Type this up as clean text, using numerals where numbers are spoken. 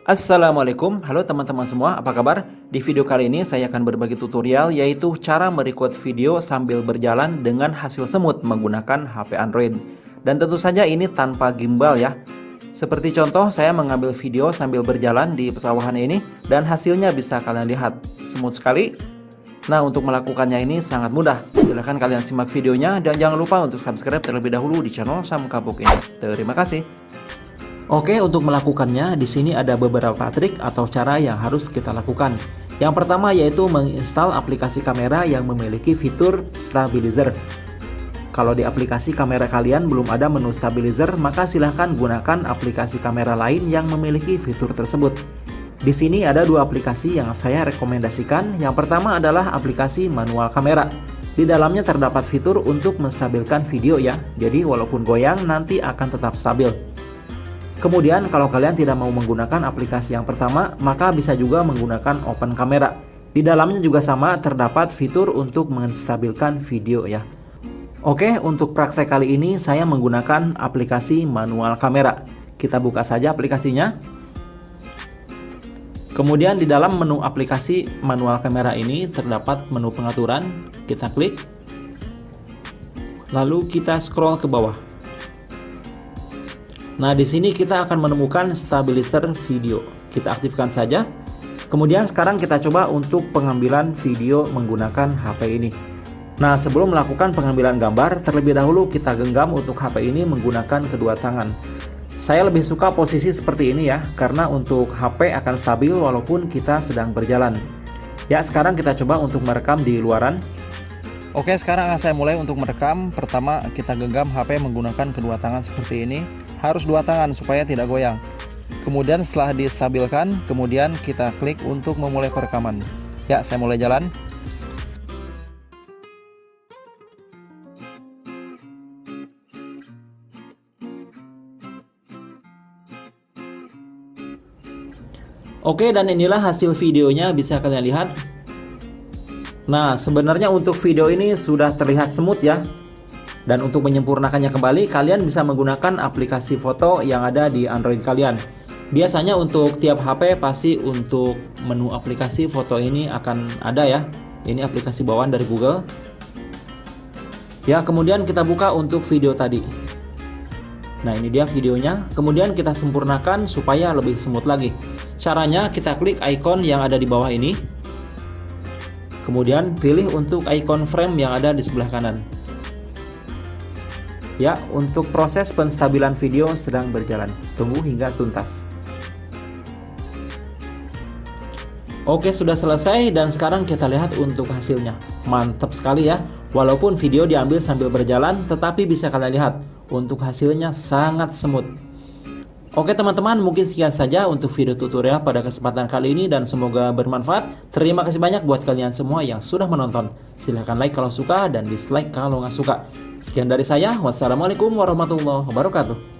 Assalamualaikum, halo teman-teman semua, apa kabar? Di video kali ini saya akan berbagi tutorial yaitu cara merecord video sambil berjalan dengan hasil semut menggunakan HP Android. Dan tentu saja ini tanpa gimbal ya. Seperti contoh, saya mengambil video sambil berjalan di pesawahan ini dan hasilnya bisa kalian lihat, semut sekali. Nah, untuk melakukannya ini sangat mudah. Silahkan kalian simak videonya dan jangan lupa untuk subscribe terlebih dahulu di channel Sam Kapuk ini. Terima kasih. Oke, untuk melakukannya di sini ada beberapa trik atau cara yang harus kita lakukan. Yang pertama yaitu menginstal aplikasi kamera yang memiliki fitur stabilizer. Kalau di aplikasi kamera kalian belum ada menu stabilizer, maka silahkan gunakan aplikasi kamera lain yang memiliki fitur tersebut. Di sini ada dua aplikasi yang saya rekomendasikan. Yang pertama adalah aplikasi manual kamera. Di dalamnya terdapat fitur untuk menstabilkan video ya. Jadi walaupun goyang nanti akan tetap stabil. Kemudian kalau kalian tidak mau menggunakan aplikasi yang pertama, maka bisa juga menggunakan Open Camera. Di dalamnya juga sama terdapat fitur untuk menstabilkan video ya. Oke, untuk praktek kali ini saya menggunakan aplikasi manual kamera. Kita buka saja aplikasinya. Kemudian di dalam menu aplikasi manual kamera ini terdapat menu pengaturan. Kita klik. Lalu kita scroll ke bawah. Nah, di sini kita akan menemukan stabilizer video. Kita aktifkan saja. Kemudian sekarang kita coba untuk pengambilan video menggunakan HP ini. Nah, sebelum melakukan pengambilan gambar, terlebih dahulu kita genggam untuk HP ini menggunakan kedua tangan. Saya lebih suka posisi seperti ini ya, karena untuk HP akan stabil walaupun kita sedang berjalan. Ya, sekarang kita coba untuk merekam di luaran. Oke, sekarang saya mulai untuk merekam. Pertama, kita genggam HP menggunakan kedua tangan seperti ini. Harus dua tangan supaya tidak goyang. Kemudian setelah distabilkan, kemudian kita klik untuk memulai perekaman. Ya, saya mulai jalan. Oke, dan inilah hasil videonya, bisa kalian lihat. Nah, sebenarnya untuk video ini sudah terlihat semut ya. Dan untuk menyempurnakannya kembali, kalian bisa menggunakan aplikasi foto yang ada di Android kalian. Biasanya untuk tiap HP pasti untuk menu aplikasi foto ini akan ada ya. Ini aplikasi bawaan dari Google. Ya, kemudian kita buka untuk video tadi. Nah, ini dia videonya. Kemudian kita sempurnakan supaya lebih smooth lagi. Caranya kita klik icon yang ada di bawah ini. Kemudian pilih untuk icon frame yang ada di sebelah kanan. Ya, untuk proses penstabilan video sedang berjalan. Tunggu hingga tuntas. Oke, sudah selesai dan sekarang kita lihat untuk hasilnya. Mantap sekali ya. Walaupun video diambil sambil berjalan, tetapi bisa kalian lihat untuk hasilnya sangat smooth. Oke teman-teman, mungkin sekian saja untuk video tutorial pada kesempatan kali ini dan semoga bermanfaat. Terima kasih banyak buat kalian semua yang sudah menonton. Silahkan like kalau suka dan dislike kalau nggak suka. Sekian dari saya, wassalamualaikum warahmatullahi wabarakatuh.